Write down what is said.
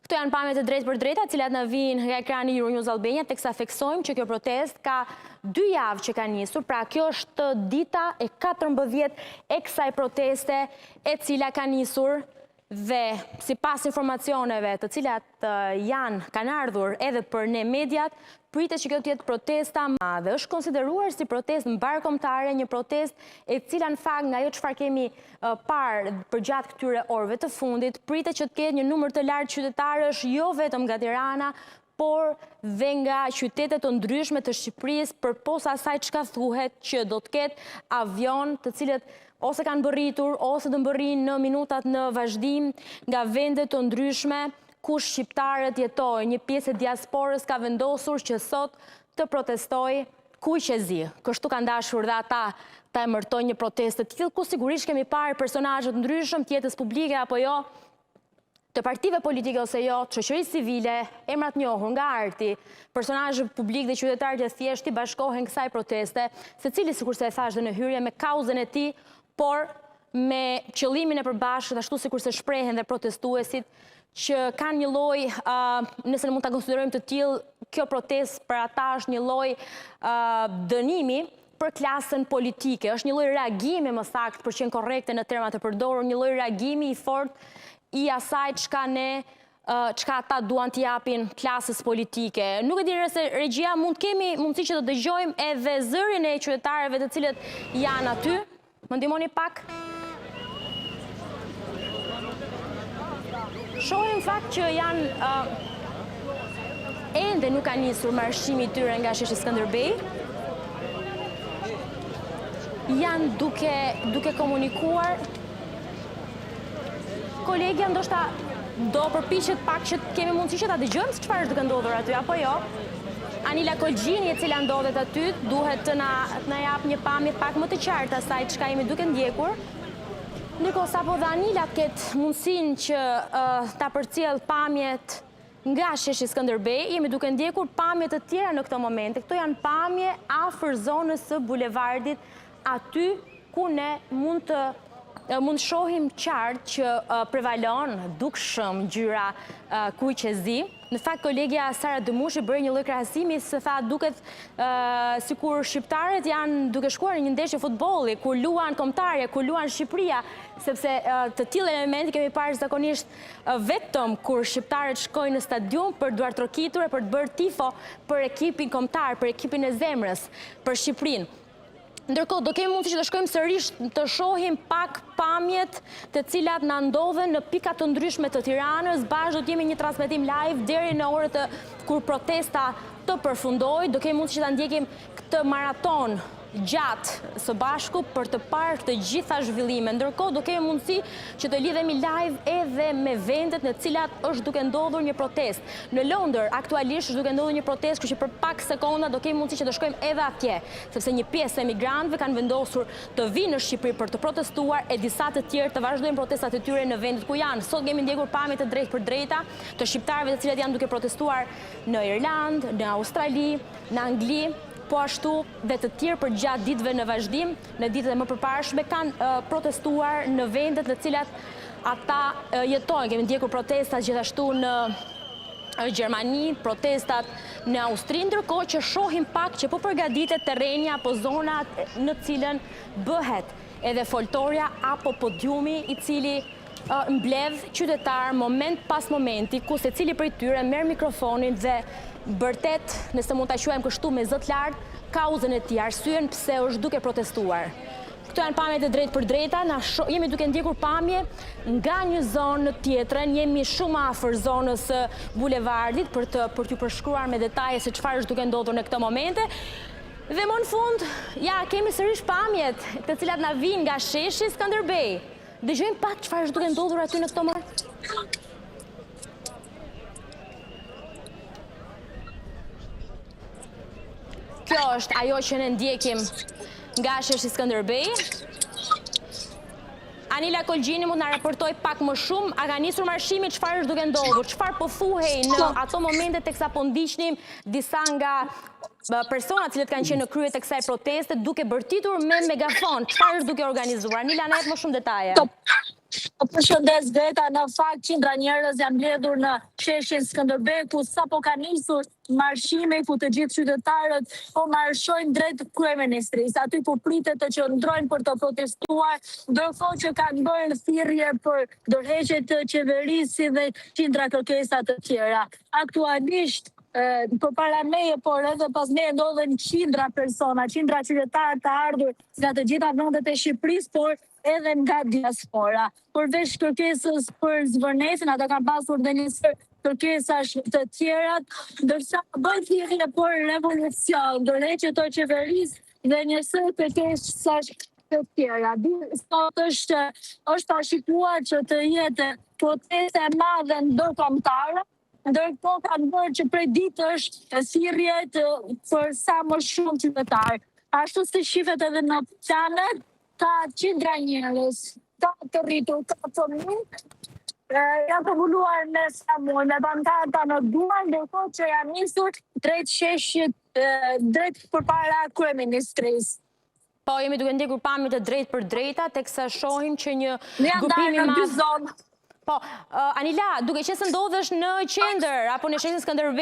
Këto janë pamjet e drejtë për drejta, cilat në vinë nga ekrani Euronews Albania, teksa theksojmë që kjo protest ka 2 javë që ka njësur, pra kjo është dita e 14 e kësaj proteste e cila ka njësur dhe si pas informacioneve të cilat kanë ardhur edhe për ne mediat, pritet që kjo të jetë protesta madhe. Është konsideruar si protestë mbarkombëtare, një protestë e cila në fakt nga ajo çfarë kemi parë përgjatë këtyre orëve të fundit, pritet që të ketë një numër të lartë qytetarësh jo vetëm nga Tirana, por dhe nga qytetet të ndryshme të Shqipërisë, përposa asaj çka thuhet që do të ketë avion të cilët ose kanë bërritur, ose do mbërrin në minutat në vazhdim nga vende të ndryshme ku shqiptarët jetojnë. Një pjesë e diasporës ka vendosur që sot të protestojë kuj që zi. Kështu kanë dashur dhe ata ta emërtojnë një protestë të tillë, ku sigurisht kemi parë personazhe të ndryshëm të jetës publike apo jo, të partive politike ose jo, të shoqërisë civile, emrat njohur nga arti, personazhe publik dhe qytetarë të thjeshtë i bashkohen kësaj proteste, secili sikurse e thash dhe në hyrje me kauzën e tij, por me qëllimin e përbashkët, ashtu sikurse shprehen dhe protestuesit, që kanë një lloj, nëse ne mund ta konsiderojmë të tillë, kjo protestë për ata është një lloj dënimi për klasën politike, është një lloj reagimi më saktë, për qenë korrekte në termat e përdorur, një lloj reagimi i fortë i asaj çka ata duan t'i japin klasës politike. Nuk e di nëse regjia mund kemi mundësi që të dëgjojmë edhe zërin e qytetarëve të cilët janë aty. Më ndihmoni pak? Shohim fakt që janë ende nuk ka nisur marshimi i tyre nga sheshi Skënderbej. Janë duke komunikuar. Kolegja ndoshta do përpiqet pak që kemi mundësi që ta dëgjojmë se çfarë është duke ndodhur aty apo jo. Anila Kolgjini, e cila ndodhet aty, duhet të na jap një pamje pak më të qartë asaj çka jemi duke ndjekur. Ndërkohë sapo dhe Anila ketë mundësinë që ta përcjell pamjet nga sheshi Skënderbej, jemi duke ndjekur pamje të tjera në këto momente. Këto janë pamje afër zonës së bulevardit, aty ku ne mund shohim qartë që prevalon dukshëm ngjyra kuqezi. Në fakt, kolegja Sara Dëmushi bëri një lloj krahasimi se tha duket sikur shqiptarët janë duke shkuar në një ndeshje futbolli, kur luan kombëtarja, kur luan Shqipëria, sepse të tillë elemente kemi parë zakonisht vetëm kur shqiptarët shkojnë në stadium për t'u trokitur e për të bërë tifo për ekipin kombëtar, për ekipin e zemrës, për Shqipërinë. Ndërkohë, do kemi mundësi që të shkojmë sërish të shohim pak pamjet të cilat na ndodhen në pika të ndryshme të Tiranës. Bashkë do të jemi një transmetim live deri në orët kur protesta të përfundojë. Do kemi mundësi që ta ndjekim këtë maraton gjatë së bashku për të parë të gjitha zhvillime. Ndërkohë, do kemi mundësi që të lidhemi live edhe me vendet në cilat është duke ndodhur një protestë. Në Londër, aktualisht është duke ndodhur një protestë, kështu që për pak sekonda do kemi mundësi që të shkojmë edhe atje, sepse një pjesë e emigrantëve kanë vendosur të vinë në Shqipëri për të protestuar e disa të tjerë të vazhdojnë protestat e tyre në vendet ku janë. Sot kemi ndjekur pamje të drejtë për drejta të shqiptarëve të cilët janë duke protestuar në Irlandë, në Australi, në Angli, po ashtu dhe të tjerë për gjatë ditëve në vazhdim, në ditët e më përparshme kanë protestuar në vendet në cilat ata jetojnë. Kemi ndjekur protestat gjithashtu në Gjermani, protestat në Austri, ndërkohë që shohim pak që po përgatitet terrenja apo zonat në cilën bëhet edhe foltorja apo podiumi i cili mbledh qytetar moment pas momenti, ku secili prej tyre merr mikrofonin dhe bërtet, nëse mund ta quajmë kështu me zot lart, kauzën e tij, arsyen pse është duke protestuar. Këto janë pamjet e drejtë për drejta, jemi duke ndjekur pamje nga një zonë në tjetrën, jemi shumë afër zonës së bulevardit për t'ju përshkruar me detaje se çfarë është duke ndodhur në këto momente. Dhe më në fund, ja, kemi sërish pamjet të cilat na vijnë nga sheshi Skënderbej. Dëgjojmë pak çfarë është duke ndodhur aty në këto moment. Kjo është ajo që ne ndjekim nga sheshi Skënderbej. Anila Kolgjini mund na raportoj pak më shumë, a ka nisur marshimi, çfarë është duke ndodhur, çfarë po thuhej në ato momente teksa po ndiqnim disa nga personat cilët kanë qenë në krye të kësaj proteste duke bërtitur me megafon, çfarë është duke organizuar. Anila, na jep më shumë detaje. Përshëndes Greta, në fakt qindra njerëz janë mbledhur në sheshin Skënderbeu, ku sapo ka nisur marshimi ku të gjithë qytetarët po marshojnë drejt kryeministrisë. Aty po pritet të qëndrojnë për të protestuar, ndërkohë që kanë bërë thirrje për dorëheqje të qeverisë dhe qindra kërkesa të tjera. Aktualisht për para meje, por edhe pas meje ndodhen qindra persona, qindra qytetarë të ardhur nga të gjitha vendet e Shqipërisë, por edhe nga diaspora. Përveç kërkesës për zvërnetin, ata kanë pasur dhe një kërkesash të tjerat, ndërsa bëjnë thirrje për revolucion, dorëheqje të qeverisë dhe një kërkesash të tjera. Sot është parashikuar që të jetë proteste e madhe ndërkombëtare, ndërkohë kanë bërë që prej ditësh thirrje për sa më shumë qytetarë. Ashtu si shihet edhe në planet, ka qindra njerëz, ka të rritur, ka fëmijë, janë përbuluar me samuj, me pankata në duar, ndërkohë që janë nisur drejt sheshit, drejt përpara kryeministrisë. Po, jemi duke ndjekur pamjet e drejt për drejta, teksa shohim që një grupim i madh. Në dy zonë. Po, Anila, duke që se ndodhesh në qendër, apo në sheshin Skënderbeu,